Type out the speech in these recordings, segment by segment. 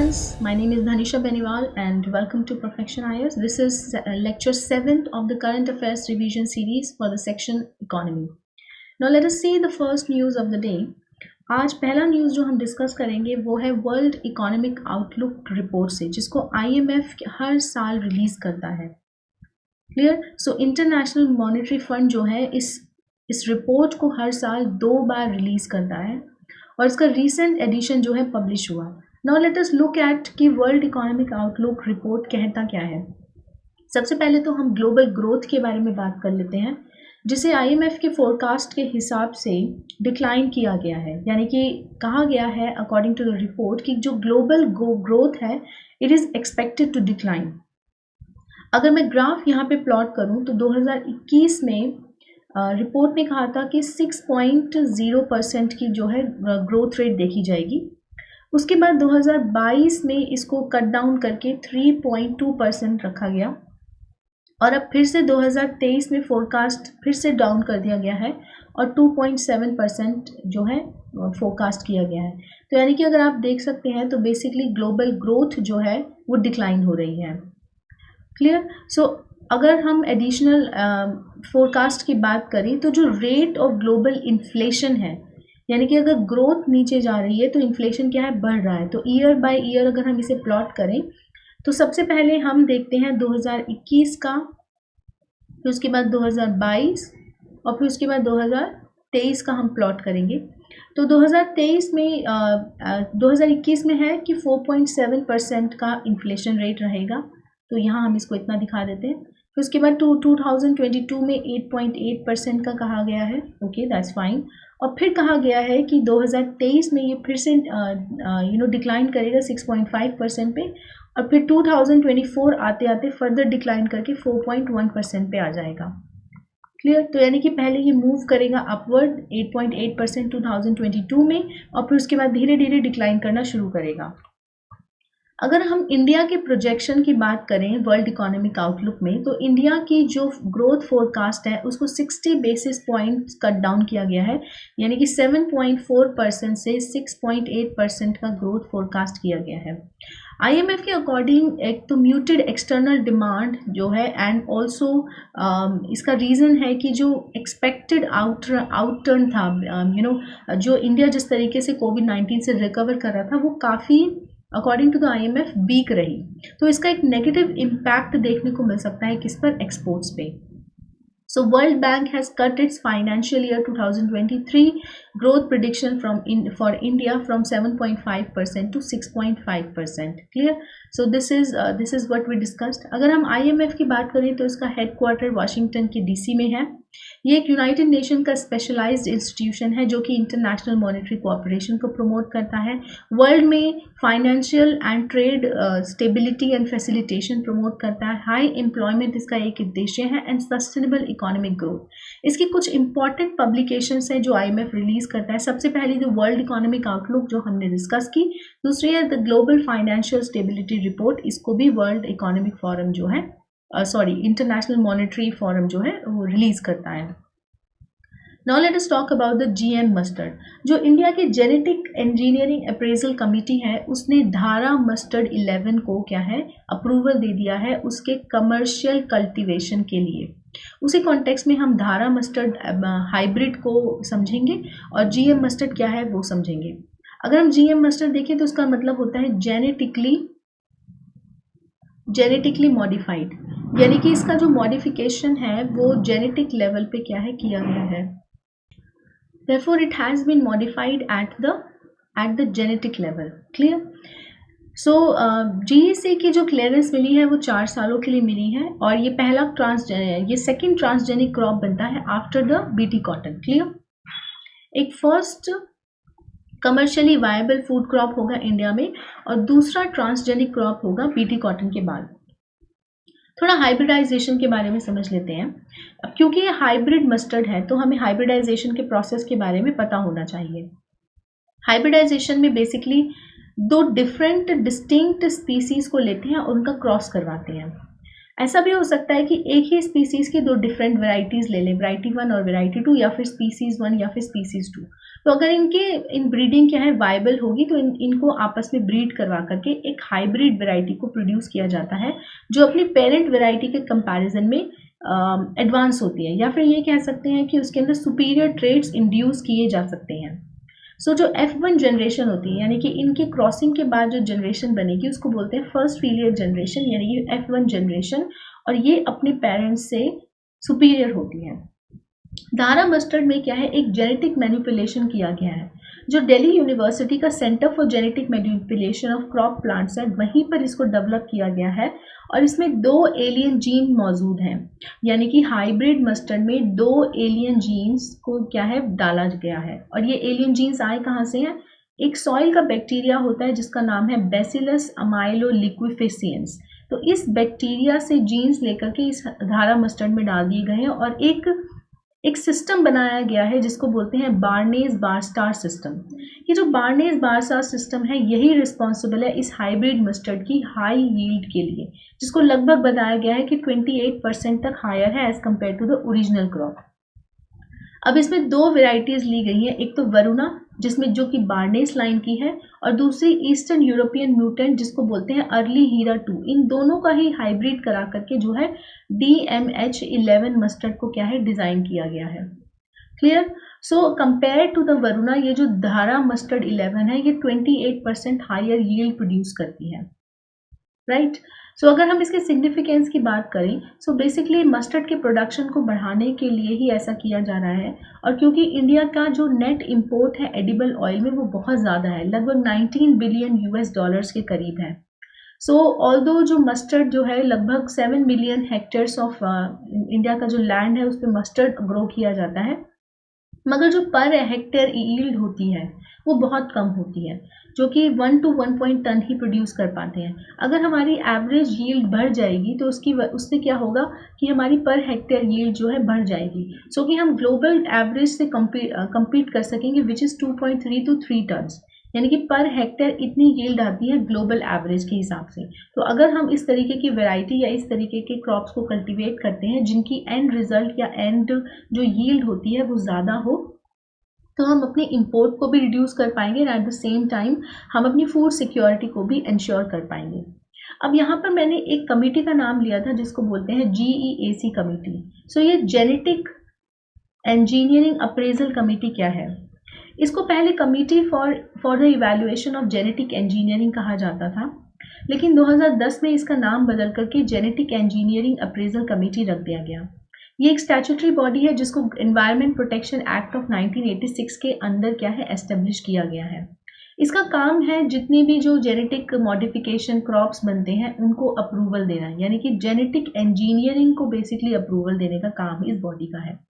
students, my name is Dhanisha Beniwal and welcome to Perfection IAS. This is lecture 7th of the current affairs revision series for the section economy. Now let us see the first news of the day. आज पहला news जो हम discuss करेंगे वो है world economic outlook report से, जिसको IMF हर साल रिलीज करता है. Clear. So international monetary fund जो है इस रिपोर्ट को हर साल 2 बार रिलीज करता है और इसका रीसेंट एडिशन जो है पब्लिश हुआ. Now let us look at कि वर्ल्ड इकोनॉमिक आउटलुक रिपोर्ट कहता क्या है. सबसे पहले तो हम ग्लोबल ग्रोथ के बारे में बात कर लेते हैं, जिसे IMF के फोरकास्ट के हिसाब से डिक्लाइन किया गया है. यानी कि कहा गया है अकॉर्डिंग टू द रिपोर्ट कि जो ग्लोबल ग्रोथ है it is expected to decline. अगर मैं ग्राफ यहाँ पे प्लॉट करूँ तो 2021 में रिपोर्ट ने कहा था कि 6.0% की जो है ग्रोथ रेट देखी जाएगी. उसके बाद 2022 में इसको कट डाउन करके 3.2% रखा गया और अब फिर से 2023 में फोरकास्ट फिर से डाउन कर दिया गया है और 2.7% जो है फोरकास्ट किया गया है. तो यानी कि अगर आप देख सकते हैं तो बेसिकली ग्लोबल ग्रोथ जो है वो डिक्लाइन हो रही है. क्लियर. सो अगर हम एडिशनल फोरकास्ट की बात करें तो जो रेट ऑफ ग्लोबल इन्फ्लेशन है, यानी कि अगर ग्रोथ नीचे जा रही है तो इन्फ्लेशन क्या है, बढ़ रहा है. तो ईयर बाय ईयर अगर हम इसे प्लॉट करें तो सबसे पहले हम देखते हैं 2021 का, फिर उसके बाद 2022 और फिर उसके बाद 2023 का हम प्लॉट करेंगे. तो 2023 में 2021 में है कि 4.7% का इन्फ्लेशन रेट रहेगा. तो यहाँ हम इसको इतना दिखा देते हैं. फिर उसके बाद 2022 में 8.8% का कहा गया है. Okay, that's fine. और फिर कहा गया है कि 2023 में ये फिर से डिक्लाइन करेगा 6.5% पे और फिर 2024 आते आते फर्दर डिक्लाइन करके 4.1% पे आ जाएगा. क्लियर. तो यानी कि पहले ये मूव करेगा अपवर्ड 8.8% 2022 में और फिर उसके बाद धीरे धीरे डिक्लाइन करना शुरू करेगा. अगर हम इंडिया के प्रोजेक्शन की बात करें वर्ल्ड इकोनॉमिक आउटलुक में, तो इंडिया की जो ग्रोथ फोरकास्ट है उसको 60 बेसिस पॉइंट्स कट डाउन किया गया है. यानी कि 7.4% से 6.8% का ग्रोथ फोरकास्ट किया गया है. IMF के अकॉर्डिंग एक तो म्यूटेड एक्सटर्नल डिमांड जो है एंड ऑल्सो इसका रीज़न है कि जो एक्सपेक्टेड आउटटर्न था, जो इंडिया जिस तरीके से कोविड-19 से रिकवर कर रहा था वो काफ़ी according to the IMF weak रही. तो इसका एक नेगेटिव इम्पैक्ट देखने को मिल सकता है किस पर, एक्सपोर्ट्स पे. So World Bank has cut its financial year 2023 growth prediction for India from 7.5% to 6.5%. Clear? So this is what we discussed. अगर हम IMF की बात करें तो इसका हेडक्वार्टर वाशिंगटन के DC में है. ये एक यूनाइटेड नेशन का स्पेशलाइज्ड इंस्टीट्यूशन है जो कि इंटरनेशनल मॉनेटरी कोऑपरेशन को प्रमोट करता है. वर्ल्ड में financial and trade stability and facilitation promote करता है. हाई एम्प्लॉयमेंट इसका एक उद्देश्य है एंड सस्टेनेबल इकोनॉमिक ग्रोथ. इसकी कुछ इंपॉर्टेंट पब्लिकेशंस हैं जो IMF रिलीज करता है. सबसे पहली जो वर्ल्ड इकोनॉमिक आउटलुक जो हमने डिस्कस की, दूसरी है the global financial stability report. इसको भी वर्ल्ड इकोनॉमिक फोरम जो है इंटरनेशनल मॉनेटरी फोरम जो है वो रिलीज करता है. Now let us talk about the GM mustard. जो इंडिया के जेनेटिक इंजीनियरिंग अप्रेजल कमिटी है उसने धारा मस्टर्ड 11 को क्या है, अप्रूवल दे दिया है उसके कमर्शियल कल्टीवेशन के लिए. उसी कॉन्टेक्स्ट में हम धारा मस्टर्ड हाइब्रिड को समझेंगे और GM मस्टर्ड क्या है वो समझेंगे. अगर हम GM मस्टर्ड देखें तो उसका मतलब होता है जेनेटिकली मॉडिफाइड. यानी कि इसका जो मॉडिफिकेशन है वो जेनेटिक लेवल पे क्या है, किया गया है. Therefore it has been modified at the genetic level. Clear? So GEC की जो क्लियरेंस मिली है वो 4 सालों के लिए मिली है और ये सेकेंड ट्रांसजेनिक क्रॉप बनता है after the BT cotton. Clear. एक first commercially viable food crop होगा इंडिया में और दूसरा ट्रांसजेनिक क्रॉप होगा BT कॉटन के बाद. थोड़ा हाइब्रिडाइजेशन के बारे में समझ लेते हैं. अब क्योंकि ये हाइब्रिड मस्टर्ड है तो हमें हाइब्रिडाइजेशन के प्रोसेस के बारे में पता होना चाहिए. हाइब्रिडाइजेशन में बेसिकली 2 डिफरेंट डिस्टिंक्ट स्पीसीज को लेते हैं और उनका क्रॉस करवाते हैं. ऐसा भी हो सकता है कि एक ही स्पीसीज की दो डिफरेंट वेराइटीज ले लें, वैरायटी 1 और वैरायटी 2, या फिर स्पीसीज 1 या फिर स्पीसीज 2। तो अगर इनके इन ब्रीडिंग क्या है वायबल होगी तो इनको आपस में ब्रीड करवा करके एक हाइब्रिड वेराइटी को प्रोड्यूस किया जाता है, जो अपनी पेरेंट वेराइटी के कंपैरिजन में एडवांस होती है, या फिर ये कह सकते हैं कि उसके अंदर सुपीरियर ट्रेड्स इंड्यूस किए जा सकते हैं। सो जो F1 जनरेशन होती है, यानी कि इनके क्रॉसिंग के बाद जो जनरेशन बनेगी उसको बोलते हैं फर्स्ट फीलियर जनरेशन, यानी कि F1 जनरेशन, और ये अपने पेरेंट्स से सुपीरियर होती है। दारा मस्टर्ड में क्या है, एक जेनेटिक मैनिपुलेशन किया गया है, जो दिल्ली यूनिवर्सिटी का centre for genetic manipulation of crop plants है, वहीं पर इसको डेवलप किया गया है, और इसमें 2 एलियन जीन मौजूद हैं, यानी कि हाइब्रिड मस्टर्ड में 2 एलियन जीन्स को क्या है डाला गया है। और ये एलियन जीन्स आए कहाँ से हैं? एक सॉइल का बैक्टीरिया होता है जिसका नाम है बैसिलस अमाइलोलिक्विफेसिएंस। तो इस बैक्टीरिया से जीन्स लेकर के इस धारा मस्टर्ड में डाल दिए गए हैं, और एक सिस्टम बनाया गया है जिसको बोलते हैं बार्नेस बारस्टार सिस्टम। ये जो बार्नेस बारस्टार सिस्टम है यही रिस्पॉन्सिबल है इस हाइब्रिड मस्टर्ड की हाई यील्ड के लिए, जिसको लगभग बताया गया है कि 28% तक हायर है as compared to the original crop. अब इसमें 2 वेराइटीज ली गई हैं, एक तो वरुणा जिसमें जो कि बार्नेस लाइन की है, और दूसरी ईस्टर्न यूरोपियन म्यूटेंट जिसको बोलते हैं अर्ली हीरा 2। इन दोनों का ही हाइब्रिड करा करके जो है DMH11 मस्टर्ड को क्या है डिजाइन किया गया है। Clear? So compare to the Varuna, ये जो धारा मस्टर्ड 11 है ये 28% हायर यील्ड प्रोड्यूस करती है, राइट? सो अगर हम इसके सिग्निफिकेंस की बात करें, सो बेसिकली मस्टर्ड के प्रोडक्शन को बढ़ाने के लिए ही ऐसा किया जा रहा है, और क्योंकि इंडिया का जो नेट इंपोर्ट है एडिबल ऑयल में वो बहुत ज़्यादा है, लगभग 19 बिलियन US के करीब है। सो ऑल्दो जो मस्टर्ड जो है लगभग 7 मिलियन हेक्टेयर्स ऑफ इंडिया का जो लैंड है उस पर मस्टर्ड ग्रो किया जाता है, मगर जो पर हेक्टेयर यील्ड होती है वो बहुत कम होती है, जो कि 1 to 1 पॉइंट टन ही प्रोड्यूस कर पाते हैं। अगर हमारी एवरेज यील्ड बढ़ जाएगी तो उससे क्या होगा कि हमारी पर हेक्टेयर यील्ड जो है बढ़ जाएगी, सो कि हम ग्लोबल एवरेज से compete कर सकेंगे, विच इज़ 2.3 to 3 टन्स, यानी कि पर हेक्टेयर इतनी यील्ड आती है ग्लोबल एवरेज के हिसाब से। तो अगर हम इस तरीके की वैरायटी या इस तरीके के क्रॉप्स को कल्टीवेट करते हैं जिनकी एंड रिजल्ट या एंड जो यील्ड होती है वो ज़्यादा हो, तो हम अपने इंपोर्ट को भी रिड्यूस कर पाएंगे, and at the same time हम अपनी फूड सिक्योरिटी को भी इंश्योर कर पाएंगे। अब यहाँ पर मैंने एक कमेटी का नाम लिया था जिसको बोलते हैं GEAC कमेटी। सो ये जेनेटिक इंजीनियरिंग अप्रेजल कमेटी क्या है? इसको पहले committee for the evaluation of genetic engineering कहा जाता था, लेकिन 2010 में इसका नाम बदल करके जेनेटिक इंजीनियरिंग अप्रेजल कमेटी रख दिया गया। ये एक स्टैट्यूटरी बॉडी है जिसको एनवायरमेंट प्रोटेक्शन एक्ट ऑफ 1986 के अंदर क्या है एस्टेब्लिश किया गया है। इसका काम है जितनी भी जो जेनेटिक मॉडिफिकेशन क्रॉप्स बनते हैं उनको अप्रूवल देना, यानी कि जेनेटिक इंजीनियरिंग को बेसिकली अप्रूवल देने का काम इस बॉडी का है।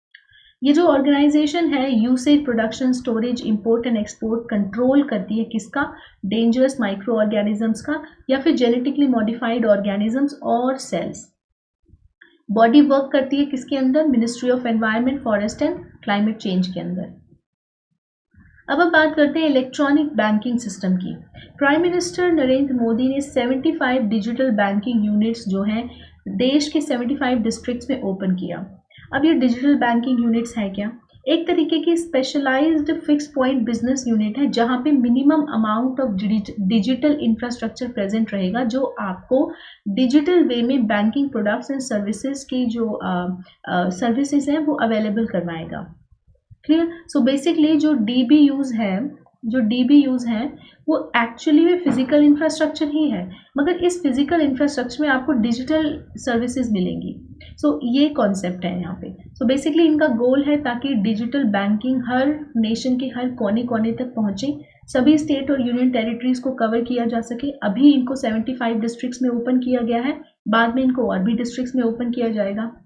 ये जो ऑर्गेनाइजेशन है usage, production, storage, import and export control करती है किसका? डेंजरस माइक्रो ऑर्गेनिजम्स का, या फिर जेनेटिकली मॉडिफाइड ऑर्गेनिजम्स और सेल्स। बॉडी वर्क करती है किसके अंदर? Ministry of environment, forest and climate change के अंदर। अब हम बात करते हैं इलेक्ट्रॉनिक बैंकिंग सिस्टम की। प्राइम मिनिस्टर नरेंद्र मोदी ने 75 डिजिटल बैंकिंग यूनिट्स जो हैं देश के 75 डिस्ट्रिक्ट्स में ओपन किया। अब ये डिजिटल बैंकिंग यूनिट्स है क्या? एक तरीके की specialized fix point business unit है जहां पे minimum amount of digital infrastructure present रहेगा, जो आपको डिजिटल वे में बैंकिंग प्रोडक्ट्स एंड सर्विसेज की जो सर्विसेज हैं वो अवेलेबल करवाएगा। क्लियर? सो बेसिकली जो DBUs हैं वो एक्चुअली में फिजिकल इंफ्रास्ट्रक्चर ही है, मगर इस फिजिकल इंफ्रास्ट्रक्चर में आपको डिजिटल सर्विसेज मिलेंगी। सो ये कॉन्सेप्ट है यहाँ पे। सो बेसिकली इनका गोल है ताकि डिजिटल बैंकिंग हर नेशन के हर कोने कोने तक पहुँचे, सभी स्टेट और यूनियन टेरिटरीज को कवर किया जा सके। अभी इनको 75 डिस्ट्रिक्ट्स में ओपन किया गया है, बाद में इनको और भी डिस्ट्रिक्ट्स में ओपन किया जाएगा।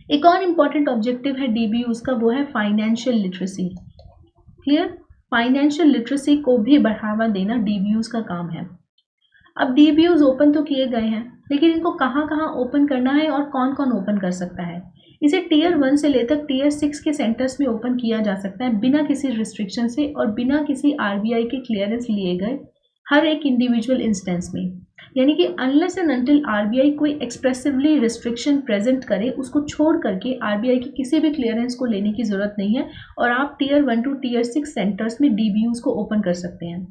एक और इम्पॉर्टेंट ऑब्जेक्टिव है DBUs का, वो है financial literacy. Clear? Financial literacy को भी बढ़ावा देना DBUs का काम है। अब DBUs ओपन तो किए गए हैं, लेकिन इनको कहाँ कहाँ ओपन करना है और कौन कौन ओपन कर सकता है? इसे Tier 1 से लेकर Tier 6 के सेंटर्स में ओपन किया जा सकता है बिना किसी रिस्ट्रिक्शन से और बिना किसी RBI के क्लियरेंस लिए गए हर एक इंडिविजुअल इंस्टेंस में। यानी कि अनलेस एंड अनटिल आरबीआई कोई एक्सप्रेसिवली रिस्ट्रिक्शन प्रेजेंट करे, उसको छोड़ करके आरबीआई की किसी भी क्लियरेंस को लेने की जरूरत नहीं है और आप टीयर 1 टू टीयर 6 सेंटर्स में डीबीयूज को ओपन कर सकते हैं।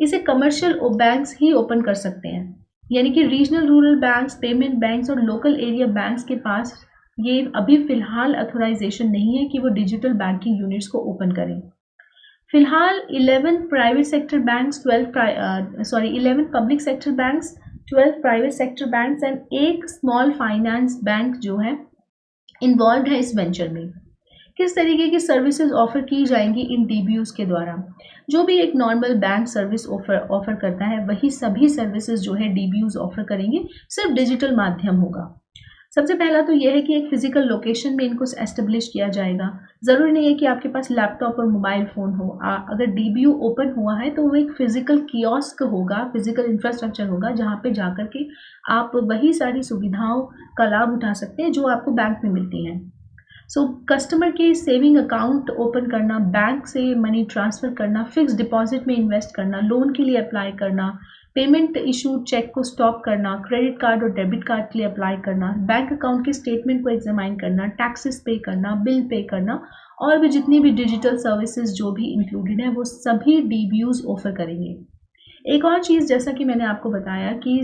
इसे कमर्शियल बैंक्स ही ओपन कर सकते हैं, यानी कि regional rural banks, payment banks और लोकल एरिया बैंक्स के पास ये अभी फिलहाल अथोराइजेशन नहीं है कि वो डिजिटल बैंकिंग यूनिट्स को ओपन करें। फिलहाल 11 private sector banks, 11 public sector banks, 12 private sector banks and एक स्मॉल फाइनेंस बैंक जो है इन्वॉल्व है इस वेंचर में। किस तरीके की सर्विसेज ऑफर की जाएंगी इन डीबीयूज के द्वारा? जो भी एक नॉर्मल बैंक सर्विस ऑफर करता है वही सभी सर्विसेज जो है डीबीयूज ऑफर करेंगे, सिर्फ डिजिटल माध्यम होगा। सबसे पहला तो यह है कि एक फिजिकल लोकेशन में इनको एस्टेब्लिश किया जाएगा। ज़रूरी नहीं है कि आपके पास लैपटॉप और मोबाइल फ़ोन हो। अगर डीबीयू ओपन हुआ है तो वो एक फिजिकल कियोस्क होगा, फिजिकल इंफ्रास्ट्रक्चर होगा, जहाँ पे जाकर के आप वही सारी सुविधाओं का लाभ उठा सकते हैं जो आपको बैंक में मिलती हैं। सो कस्टमर के सेविंग अकाउंट ओपन करना, बैंक से मनी ट्रांसफ़र करना, फिक्स डिपॉजिट में इन्वेस्ट करना, लोन के लिए अप्लाई करना, पेमेंट इशू चेक को स्टॉप करना, क्रेडिट कार्ड और डेबिट कार्ड के लिए अप्लाई करना, बैंक अकाउंट के स्टेटमेंट को एग्जामाइन करना, टैक्सेस पे करना, बिल पे करना और भी जितनी भी डिजिटल सर्विसेज जो भी इंक्लूडेड है वो सभी डीबीयूज ऑफर करेंगे। एक और चीज़, जैसा कि मैंने आपको बताया कि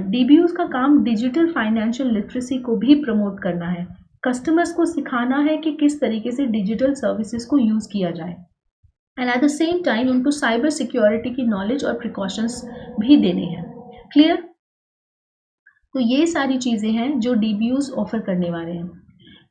डीबीयूज का काम डिजिटल फाइनेंशियल लिटरेसी को भी प्रमोट करना है। कस्टमर्स को सिखाना है कि किस तरीके से डिजिटल सर्विसेज को यूज़ किया जाए and at the same time उनको साइबर सिक्योरिटी की नॉलेज और प्रिकॉशंस भी देने हैं। क्लियर? तो ये सारी चीज़ें हैं जो डीबीयूज ऑफर करने वाले हैं।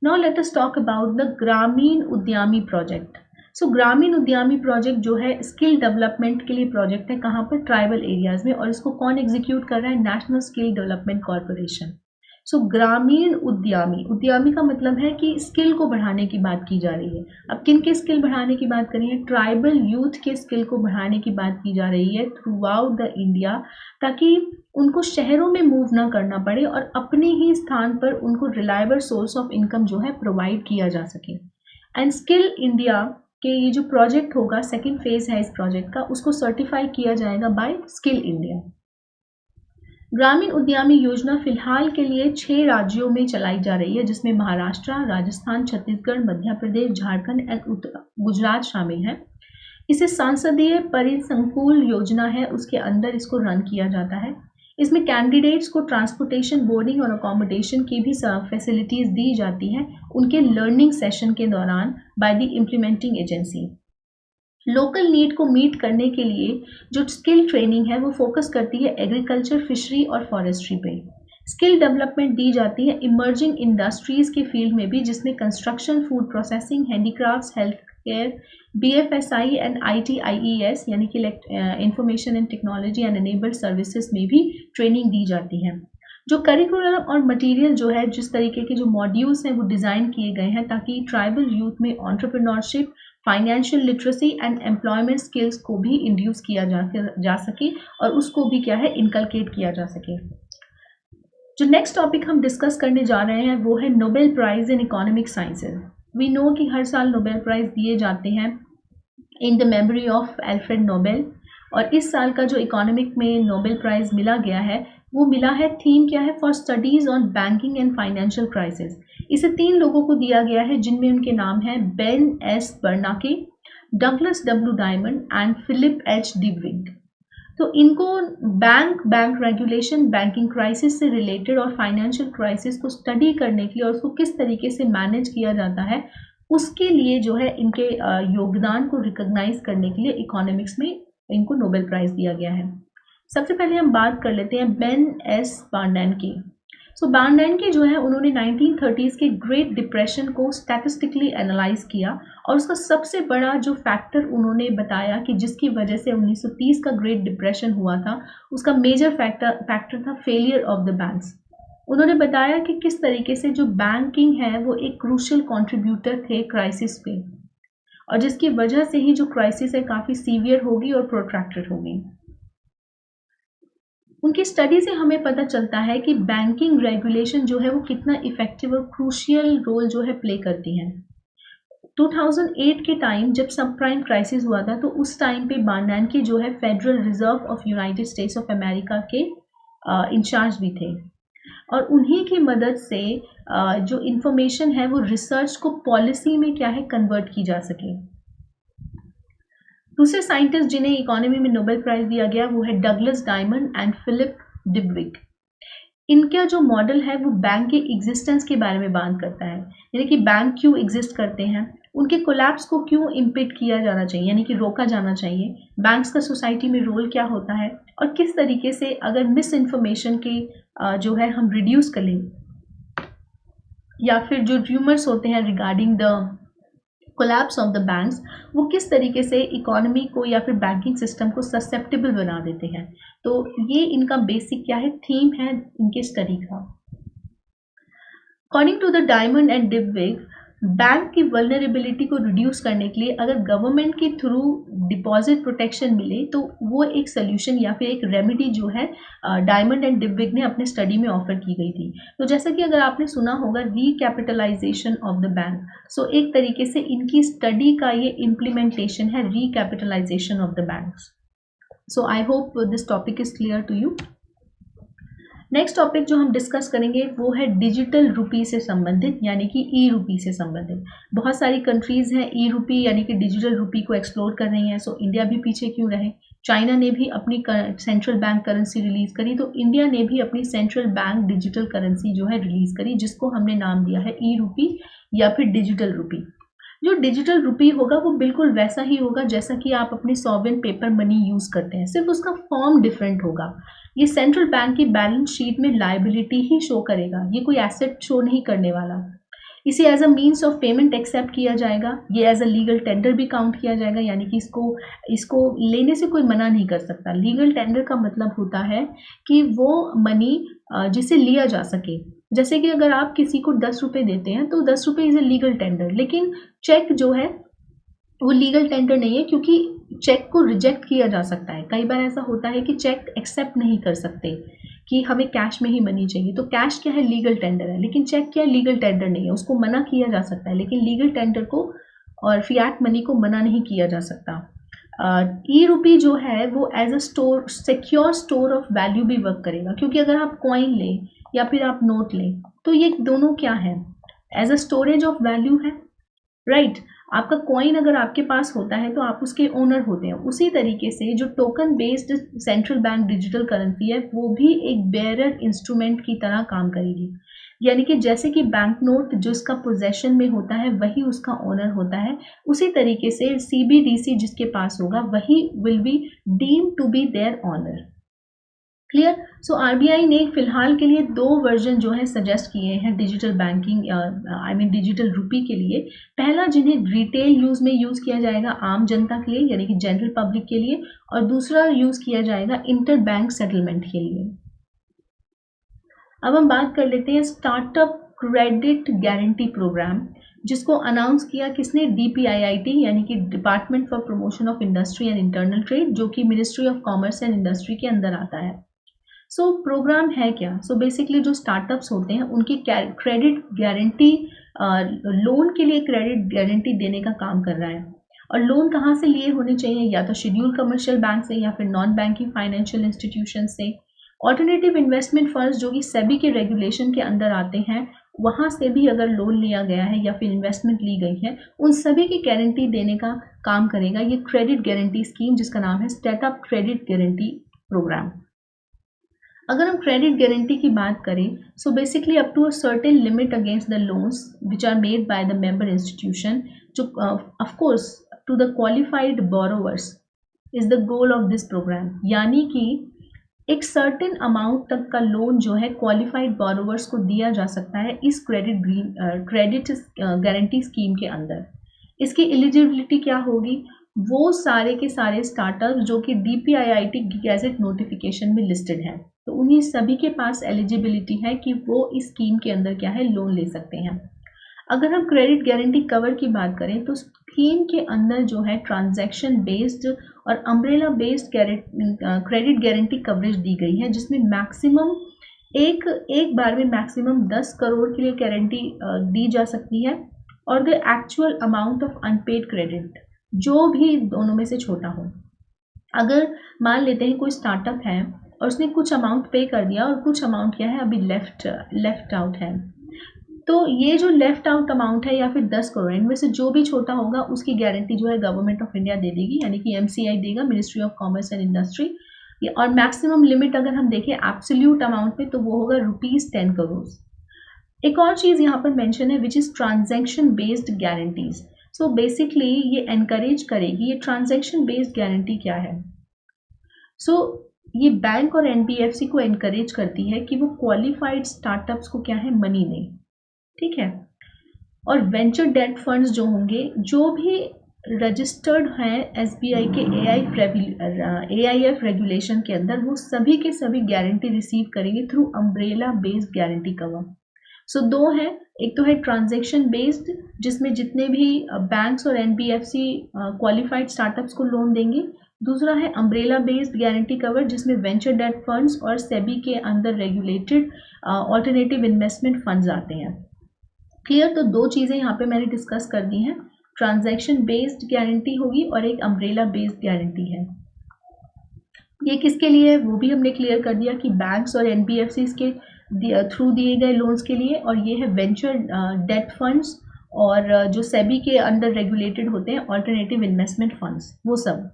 Now let us talk about the ग्रामीण उद्यमी प्रोजेक्ट। सो ग्रामीण उद्यमी प्रोजेक्ट जो है स्किल डेवलपमेंट के लिए प्रोजेक्ट है। कहाँ पर? ट्राइबल एरियाज में। और इसको कौन एग्जीक्यूट कर रहा है? National skill development corporation. So ग्रामीण उद्यमी, उद्यमी का मतलब है कि स्किल को बढ़ाने की बात की जा रही है। अब किन के स्किल बढ़ाने की बात करें? ट्राइबल यूथ के स्किल को बढ़ाने की बात की जा रही है थ्रू आउट द इंडिया, ताकि उनको शहरों में मूव ना करना पड़े और अपने ही स्थान पर उनको रिलायबल सोर्स ऑफ इनकम जो है प्रोवाइड किया जा सके। एंड स्किल इंडिया के ये जो प्रोजेक्ट होगा, सेकेंड फेज है इस प्रोजेक्ट का, उसको सर्टिफाई किया जाएगा बाय स्किल इंडिया। ग्रामीण उद्यमी योजना फिलहाल के लिए 6 राज्यों में चलाई जा रही है, जिसमें महाराष्ट्र, राजस्थान, छत्तीसगढ़, मध्य प्रदेश, झारखंड एंड गुजरात शामिल है। इसे सांसदीय परिसंकुल योजना है, उसके अंदर इसको रन किया जाता है। इसमें कैंडिडेट्स को ट्रांसपोर्टेशन, बोर्डिंग और अकोमोडेशन की भी फैसिलिटीज़ दी जाती हैं उनके लर्निंग सेशन के दौरान by the implementing agency. Local need को मीट करने के लिए जो स्किल ट्रेनिंग है वो फोकस करती है एग्रीकल्चर, फिशरी और फॉरेस्ट्री पे। स्किल डेवलपमेंट दी जाती है इमर्जिंग इंडस्ट्रीज़ के फील्ड में भी, जिसमें construction, food processing, handicrafts, health care, BFSI and ITIES यानी कि information and technology and enabled services में भी ट्रेनिंग दी जाती है। जो करिकुलम और मटेरियल जो है, जिस तरीके के जो मॉड्यूल्स हैं वो डिज़ाइन किए गए हैं ताकि ट्राइबल यूथ में entrepreneurship, financial literacy and employment skills को भी इंड्यूस किया जा सके और उसको भी क्या है, इनकलकेट किया जा सके। जो नेक्स्ट टॉपिक हम डिस्कस करने जा रहे हैं वो है Nobel prize in economic sciences. We know कि हर साल नोबेल प्राइज़ दिए जाते हैं in the memory of Alfred Nobel, और इस साल का जो इकोनॉमिक में नोबेल प्राइज़ मिला गया है वो मिला है, थीम क्या है? For studies on banking and financial crisis. इसे 3 लोगों को दिया गया है जिनमें उनके नाम हैं Ben S Bernanke, Douglas W Diamond and Philip H Dybvig. तो इनको बैंक रेगुलेशन, बैंकिंग क्राइसिस से रिलेटेड और फाइनेंशियल क्राइसिस को स्टडी करने के लिए और उसको किस तरीके से मैनेज किया जाता है उसके लिए जो है इनके योगदान को रिकॉग्नाइज करने के लिए इकोनॉमिक्स में इनको नोबेल प्राइज़ दिया गया है। सबसे पहले हम बात कर लेते हैं बेन एस बार्नाके। सो बार्नाके जो है उन्होंने 1930s के ग्रेट डिप्रेशन को स्टैटिस्टिकली एनालाइज किया और उसका सबसे बड़ा जो फैक्टर उन्होंने बताया कि जिसकी वजह से 1930 का ग्रेट डिप्रेशन हुआ था, उसका मेजर फैक्टर था फेलियर ऑफ द बैंक्स। उन्होंने बताया कि किस तरीके से जो बैंकिंग है वो एक क्रूशियल कंट्रीब्यूटर थे क्राइसिस पे, और जिसकी वजह से ही जो क्राइसिस है काफ़ी सीवियर होगी और प्रोट्रैक्टेड होगी। उनकी स्टडी से हमें पता चलता है कि बैंकिंग रेगुलेशन जो है वो कितना इफेक्टिव और क्रूशियल रोल जो है प्ले करती है। 2008 के टाइम जब सब प्राइम क्राइसिस हुआ था तो उस टाइम पे बार्नाके जो है federal reserve of United states of America के इंचार्ज भी थे, और उन्हीं की मदद से जो इंफॉर्मेशन है वो रिसर्च को पॉलिसी में क्या है कन्वर्ट की जा सके। दूसरे साइंटिस्ट जिन्हें इकोनॉमी में नोबेल प्राइज दिया गया वो है डगलस डायमंड एंड फिलिप डिब्विग। इनका जो मॉडल है वो बैंक के एग्जिस्टेंस के बारे में बात करता है, यानी कि बैंक क्यों एग्जिस्ट करते हैं, उनके कोलैप्स को क्यों इम्पीड किया जाना चाहिए यानी कि रोका जाना चाहिए, बैंक्स का सोसाइटी में रोल क्या होता है, और किस तरीके से अगर मिस इन्फॉर्मेशन के जो है हम रिड्यूस कर लें, या फिर जो र्यूमर्स होते हैं regarding the collapse of the banks, वो किस तरीके से इकोनॉमी को या फिर बैंकिंग सिस्टम को ससेप्टेबल बना देते हैं। तो ये इनका बेसिक क्या है, थीम है इनके स्टडी का। According to the Diamond and Dybvig, bank की वल्नरेबिलिटी को रिड्यूस करने के लिए अगर गवर्नमेंट के थ्रू डिपॉजिट प्रोटेक्शन मिले तो वो एक सोल्यूशन या फिर एक रेमेडी जो है डायमंड एंड डिब्विग ने अपने स्टडी में ऑफर की गई थी। तो जैसा कि अगर आपने सुना होगा recapitalization of the bank, so एक तरीके से इनकी स्टडी का ये इम्प्लीमेंटेशन है recapitalization of the banks. So I hope this topic is clear to you. Next topic जो हम डिस्कस करेंगे वो है डिजिटल रुपी से संबंधित, यानी कि ई रुपी से संबंधित। बहुत सारी कंट्रीज़ हैं ई रुपी यानी कि डिजिटल रुपी को एक्सप्लोर कर रही हैं, सो इंडिया भी पीछे क्यों रहे। चाइना ने भी अपनी सेंट्रल बैंक करेंसी रिलीज़ करी, तो इंडिया ने भी अपनी सेंट्रल बैंक डिजिटल करेंसी जो है रिलीज़ करी, जिसको हमने नाम दिया है ई रुपी या फिर डिजिटल रुपी। जो डिजिटल रुपी होगा वो बिल्कुल वैसा ही होगा जैसा कि आप अपनी सॉवरेन पेपर मनी यूज़ करते हैं, सिर्फ उसका फॉर्म डिफरेंट होगा। ये सेंट्रल बैंक की बैलेंस शीट में लायबिलिटी ही शो करेगा, ये कोई एसेट शो नहीं करने वाला। इसे as a means of payment accept किया जाएगा, ये एज अ लीगल टेंडर भी काउंट किया जाएगा, यानी कि इसको लेने से कोई मना नहीं कर सकता। लीगल टेंडर का मतलब होता है कि वो मनी जिसे लिया जा सके, जैसे कि अगर आप किसी को 10 रुपये देते हैं तो 10 रुपये इज़ अ लीगल टेंडर, लेकिन चेक जो है वो लीगल टेंडर नहीं है, क्योंकि चेक को रिजेक्ट किया जा सकता है। कई बार ऐसा होता है कि चेक एक्सेप्ट नहीं कर सकते कि हमें कैश में ही मनी चाहिए, तो कैश क्या है, लीगल टेंडर है, लेकिन चेक क्या है, लीगल टेंडर नहीं है, उसको मना किया जा सकता है, लेकिन लीगल टेंडर को और फिएट मनी को मना नहीं किया जा सकता। ई रुपी जो है वो as a store, secure store of value भी वर्क करेगा, क्योंकि अगर आप कॉइन लें या फिर आप नोट लें तो ये दोनों क्या है, as a storage of value है, राइट। आपका कॉइन अगर आपके पास होता है तो आप उसके ओनर होते हैं। उसी तरीके से जो token based central bank digital currency है वो भी एक बेयरर इंस्ट्रूमेंट की तरह काम करेगी, यानी कि जैसे कि बैंक नोट जिसका पोजेशन में होता है वही उसका ओनर होता है, उसी तरीके से CBDC जिसके पास होगा वही will be deemed to be their owner. Clear. So RBI ने फिलहाल के लिए 2 वर्जन जो है सजेस्ट किए हैं डिजिटल बैंकिंग डिजिटल रुपी के लिए। पहला जिन्हें रिटेल यूज़ में यूज़ किया जाएगा आम जनता के लिए, यानी कि जनरल पब्लिक के लिए, और दूसरा यूज़ किया जाएगा इंटर बैंक सेटलमेंट के लिए। अब हम बात कर लेते हैं स्टार्टअप क्रेडिट गारंटी प्रोग्राम, जिसको अनाउंस किया किसने, DPIIT यानी कि department for promotion of industry and internal trade, जो कि ministry of commerce and industry के अंदर आता है। सो प्रोग्राम है क्या, सो बेसिकली जो स्टार्टअप्स होते हैं उनकी क्रेडिट गारंटी, लोन के लिए क्रेडिट गारंटी देने का काम कर रहा है। और लोन कहाँ से लिए होने चाहिए, या तो शेड्यूल कमर्शियल बैंक से या फिर नॉन बैंकिंग फाइनेंशियल इंस्टीट्यूशन से। ऑल्टरनेटिव इन्वेस्टमेंट फंड्स जो कि सेबी के रेगुलेशन के अंदर आते हैं, वहाँ से भी अगर लोन लिया गया है या फिर इन्वेस्टमेंट ली गई है, उन सभी की गारंटी देने का काम करेगा ये क्रेडिट गारंटी स्कीम, जिसका नाम है स्टार्टअप क्रेडिट गारंटी प्रोग्राम। अगर हम क्रेडिट गारंटी की बात करें, so basically up to a certain limit against the loans which are made by the member institution, जो of course to the qualified borrowers is the goal of this programme, यानी कि एक certain amount तक का loan जो है qualified borrowers को दिया जा सकता है इस क्रेडिट गारंटी स्कीम के अंदर। इसकी एलिजिबिलिटी क्या होगी, वो सारे के सारे स्टार्टअप जो कि DPIIT गैजेट नोटिफिकेशन में लिस्टेड है, तो उन्हीं सभी के पास एलिजिबिलिटी है कि वो इस स्कीम के अंदर क्या है, लोन ले सकते हैं। अगर हम क्रेडिट गारंटी कवर की बात करें तो स्कीम के अंदर जो है ट्रांजैक्शन बेस्ड और umbrella based credit guarantee coverage दी गई है, जिसमें मैक्सिमम एक बार में मैक्सिमम 10 करोड़ के लिए गारंटी दी जा सकती है, और the actual amount of unpaired credit जो भी दोनों में से छोटा हो। अगर मान लेते हैं कोई स्टार्टअप है और उसने कुछ अमाउंट पे कर दिया और कुछ अमाउंट क्या है अभी लेफ्ट आउट है, तो ये जो लेफ्ट आउट अमाउंट है या फिर 10 करोड़, इनमें से जो भी छोटा होगा उसकी गारंटी जो है गवर्नमेंट ऑफ इंडिया दे देगी, यानी कि एमसीआई देगा, ministry of commerce and industry. और मैक्सिमम लिमिट अगर हम देखें एब्सोल्यूट अमाउंट में तो वो होगा ₹10 करोड़। एक और चीज़ यहाँ पर मेंशन है which is transaction based guarantees. So basically ये एनकरेज करेगी, ये ट्रांजैक्शन बेस्ड गारंटी क्या है? ये बैंक और एनबीएफसी को एनकरेज करती है कि वो क्वालिफाइड स्टार्टअप्स को क्या है मनी दें, ठीक है। और वेंचर डेट फंड्स जो होंगे, जो भी रजिस्टर्ड हैं एसबीआई के एआईएफ रेगुलेशन के अंदर, वो सभी के सभी गारंटी रिसीव करेंगे through umbrella based guarantee cover. So दो हैं, एक तो है ट्रांजैक्शन बेस्ड जिसमें जितने भी बैंक्स और एनबीएफसी क्वालिफाइड स्टार्टअप्स को लोन देंगे, दूसरा है अम्ब्रेला बेस्ड गारंटी कवर जिसमें वेंचर डेट फंड्स और सेबी के अंदर रेगुलेटेड ऑल्टरनेटिव इन्वेस्टमेंट फंड्स आते हैं। क्लियर? तो दो चीज़ें यहाँ पे मैंने डिस्कस कर दी हैं, ट्रांजैक्शन बेस्ड गारंटी होगी और एक अम्ब्रेला बेस्ड गारंटी है। ये किसके लिए है वो भी हमने क्लियर कर दिया कि बैंक्स और एनबीएफसी के थ्रू दिए गए लोन्स के लिए, और ये है वेंचर डेट फंड्स और जो सेबी के अंडर रेगुलेटेड होते हैं ऑल्टरनेटिव इन्वेस्टमेंट फंड्स, वो सब।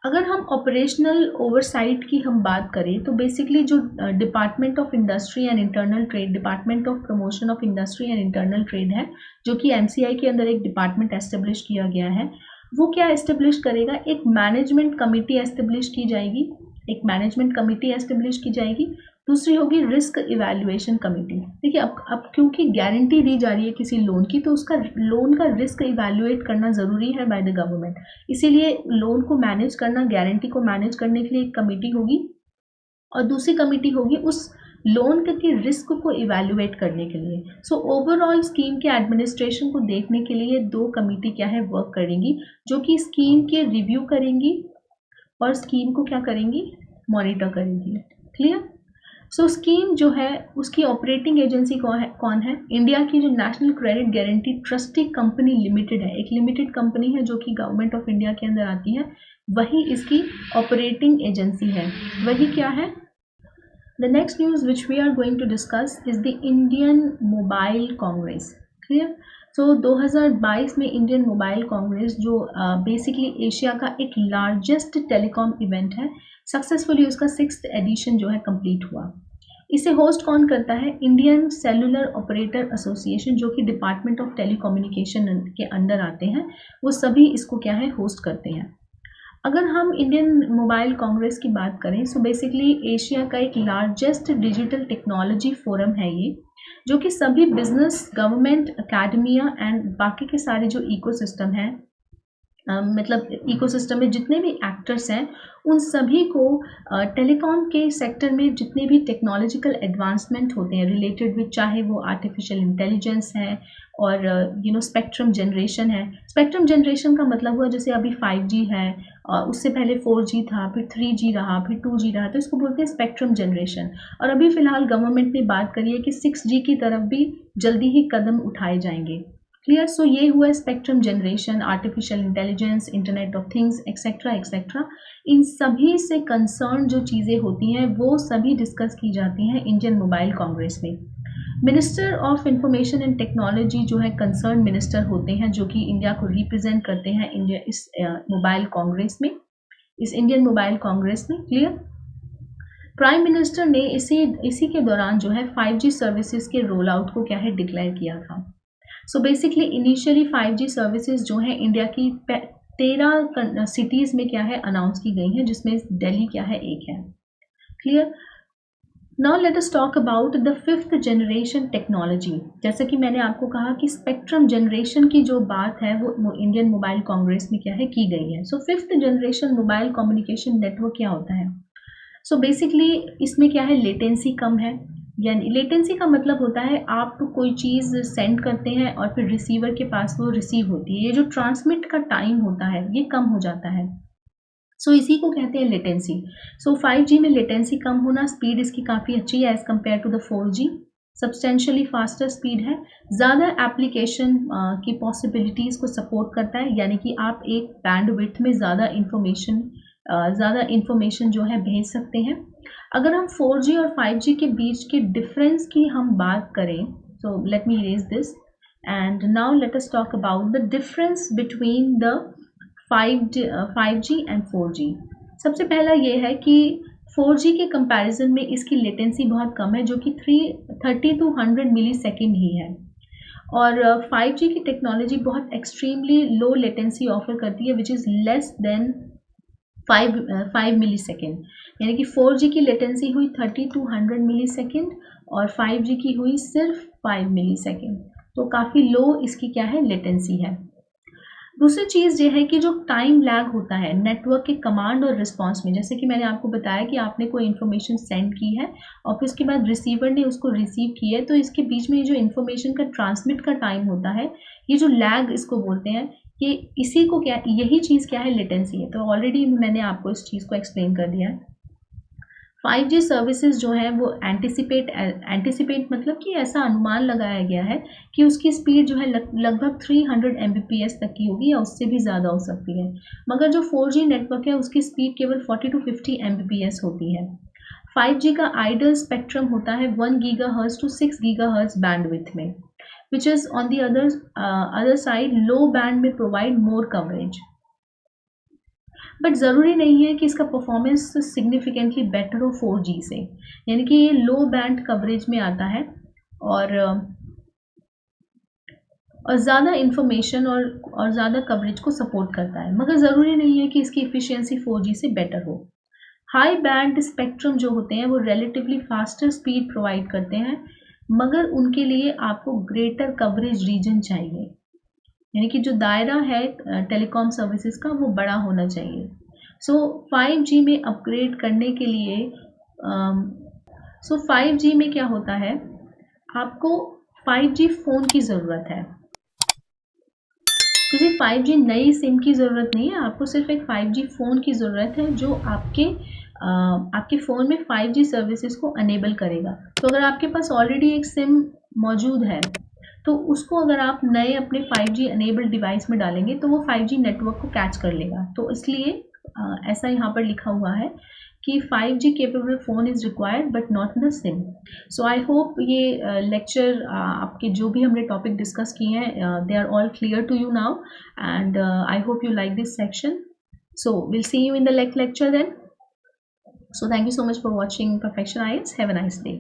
अगर हम ऑपरेशनल ओवरसाइट की हम बात करें तो बेसिकली जो department of industry and internal trade, department of promotion of industry and internal trade है, जो कि एमसीआई के अंदर एक डिपार्टमेंट एस्टेब्लिश किया गया है, वो क्या एस्टेब्लिश करेगा? एक मैनेजमेंट कमिटी एस्टेब्लिश की जाएगी, एक मैनेजमेंट कमिटी एस्टेब्लिश की जाएगी। दूसरी होगी रिस्क इवैल्यूएशन कमेटी। देखिए अब क्योंकि गारंटी दी जा रही है किसी लोन की, तो उसका लोन का रिस्क इवैल्यूएट करना ज़रूरी है बाय द गवर्नमेंट, इसीलिए लोन को मैनेज करना, गारंटी को मैनेज करने के लिए एक कमेटी होगी और दूसरी कमेटी होगी उस लोन के रिस्क को इवैल्यूएट करने के लिए। सो ओवरऑल स्कीम के एडमिनिस्ट्रेशन को देखने के लिए दो कमेटी क्या है वर्क करेंगी, जो कि स्कीम के रिव्यू करेंगी और स्कीम को क्या करेंगी? मॉनिटर करेंगी। क्लियर? सो स्कीम जो है उसकी ऑपरेटिंग एजेंसी कौन है? इंडिया की जो national credit guarantee trustee company limited है, एक लिमिटेड कंपनी है जो कि गवर्नमेंट ऑफ इंडिया के अंदर आती है, वही इसकी ऑपरेटिंग एजेंसी है। वही क्या है? The next news which we are going to discuss is the Indian Mobile Congress. Clear? So 2022 में इंडियन मोबाइल कांग्रेस जो बेसिकली एशिया का एक लार्जेस्ट टेलीकॉम इवेंट है, सक्सेसफुली उसका 6th एडिशन जो है कंप्लीट हुआ। इसे होस्ट कौन करता है? इंडियन सेलुलर ऑपरेटर एसोसिएशन, जो कि डिपार्टमेंट ऑफ टेलीकम्युनिकेशन के अंडर आते हैं, वो सभी इसको क्या है होस्ट करते हैं। अगर हम इंडियन मोबाइल कांग्रेस की बात करें, सो बेसिकली एशिया का एक लार्जेस्ट डिजिटल टेक्नोलॉजी फोरम है ये, जो कि सभी बिजनेस, गवर्नमेंट, एकेडमिया एंड बाकी के सारे जो इकोसिस्टम हैं, मतलब इकोसिस्टम में जितने भी एक्टर्स हैं, उन सभी को टेलीकॉम के सेक्टर में जितने भी टेक्नोलॉजिकल एडवांसमेंट होते हैं रिलेटेड विद, चाहे वो आर्टिफिशियल इंटेलिजेंस है और स्पेक्ट्रम जनरेशन है। स्पेक्ट्रम जनरेशन का मतलब हुआ जैसे अभी 5G है, उससे पहले 4G था, फिर 3G रहा, फिर 2G रहा, तो इसको बोलते हैं स्पेक्ट्रम जनरेशन। और अभी फ़िलहाल गवर्नमेंट ने बात करी है कि 6G की तरफ भी जल्दी ही कदम उठाए जाएंगे। क्लियर? सो ये हुआ spectrum generation, artificial intelligence, internet of things, etcetera etcetera. इन सभी से कंसर्न जो चीज़ें होती हैं वो सभी डिस्कस की जाती हैं इंडियन मोबाइल कांग्रेस में। Minister of information and technology जो है कंसर्न मिनिस्टर होते हैं, जो कि इंडिया को रिप्रेजेंट करते हैं इंडिया इस मोबाइल कांग्रेस में, इस इंडियन मोबाइल कांग्रेस में। क्लियर? प्राइम मिनिस्टर ने इसी के दौरान जो है 5G सर्विसेज के रोल आउट को क्या है डिक्लेयर किया था। So basically initially 5G services जो है इंडिया की 13 सिटीज़ में क्या है अनाउंस की गई हैं, जिसमें दिल्ली क्या है एक है। Clear? Now let us talk about the 5th generation technology. जैसे कि मैंने आपको कहा कि स्पेक्ट्रम जनरेशन की जो बात है वो इंडियन मोबाइल कांग्रेस में क्या है की गई है। सो 5th generation mobile communication network क्या होता है? सो बेसिकली इसमें क्या है, लेटेंसी कम है, यानी लेटेंसी का मतलब होता है आप कोई चीज़ सेंड करते हैं और फिर रिसीवर के पास वो रिसीव होती है, ये जो ट्रांसमिट का टाइम होता है ये कम हो जाता है। सो इसी को कहते हैं लेटेंसी। सो 5G में लेटेंसी कम होना, स्पीड इसकी काफ़ी अच्छी है as compared to the 4G, substantially faster speed है, ज़्यादा एप्लीकेशन की पॉसिबिलिटीज़ को सपोर्ट करता है, यानी कि आप एक बैंडविड्थ में ज़्यादा इंफॉर्मेशन ज़्यादा इंफॉर्मेशन जो है भेज सकते हैं। अगर हम 4G और 5G के बीच के डिफरेंस की हम बात करें, so let me erase this and now let us talk about the difference between the 5G and 4G। सबसे पहला ये है कि 4G के कंपैरिजन में इसकी लेटेंसी बहुत कम है, जो कि 30 to 100 मिली सेकेंड ही है। और 5G की टेक्नोलॉजी बहुत एक्सट्रीमली लो लेटेंसी ऑफर करती है, which is less than 5 millisecond. यानी कि 4G की लेटेंसी हुई 30 to 100 मिली सेकेंड और 5G की हुई सिर्फ 5 मिली सेकेंड। तो काफ़ी लो इसकी क्या है, लेटेंसी है। दूसरी चीज़ ये है कि जो टाइम लैग होता है नेटवर्क के कमांड और रिस्पांस में, जैसे कि मैंने आपको बताया कि आपने कोई इन्फॉर्मेशन सेंड की है और फिर उसके बाद रिसीवर ने उसको रिसीव किया है, तो इसके बीच में जो इन्फॉर्मेशन का ट्रांसमिट का टाइम होता है, ये जो लैग इसको बोलते हैं, कि इसी को क्या, यही चीज़ क्या है, लेटेंसी है। तो ऑलरेडी मैंने आपको इस चीज़ को एक्सप्लेन कर दिया है। 5G सर्विसेज जो है वो एंटिसिपेट मतलब कि ऐसा अनुमान लगाया गया है कि उसकी स्पीड जो है लगभग 300 Mbps तक की होगी या उससे भी ज़्यादा हो सकती है। मगर जो 4G नेटवर्क है उसकी स्पीड केवल 40 to 50 Mbps होती है। 5G का आइडल स्पेक्ट्रम होता है 1 GHz to 6 GHz बैंडविड्थ में, which is on the other side low band में प्रोवाइड मोर कवरेज। बट ज़रूरी नहीं है कि इसका परफॉर्मेंस सिग्निफिकेंटली बेटर हो 4G से, यानी कि ये लो बैंड कवरेज में आता है और ज़्यादा इंफॉर्मेशन और ज़्यादा कवरेज को सपोर्ट करता है, मगर ज़रूरी नहीं है कि इसकी इफ़िशियंसी 4G से बेटर हो। हाई बैंड स्पेक्ट्रम जो होते हैं वो रिलेटिवली फास्टर स्पीड प्रोवाइड करते हैं, मगर उनके लिए आपको ग्रेटर कवरेज रीजन चाहिए, यानी कि जो दायरा है टेलीकॉम सर्विसेज का वो बड़ा होना चाहिए। सो 5G में अपग्रेड करने के लिए 5G में क्या होता है, आपको 5G फ़ोन की ज़रूरत है। किसी 5G नई सिम की ज़रूरत नहीं है, आपको सिर्फ एक 5G फ़ोन की ज़रूरत है जो आपके फ़ोन में 5G सर्विसेज को अनेबल करेगा। तो अगर आपके पास ऑलरेडी एक सिम मौजूद है तो उसको अगर आप नए अपने 5G अनेबल्ड डिवाइस में डालेंगे तो वो 5G नेटवर्क को कैच कर लेगा। तो इसलिए ऐसा यहाँ पर लिखा हुआ है कि 5G capable phone is required but not the SIM. So I hope ये लेक्चर आपके जो भी हमने टॉपिक डिस्कस किए हैं they are all clear to you now and I hope you like this section. So we'll see you in the lecture then. So thank you so much for watching Perfection IAS. Have a nice day.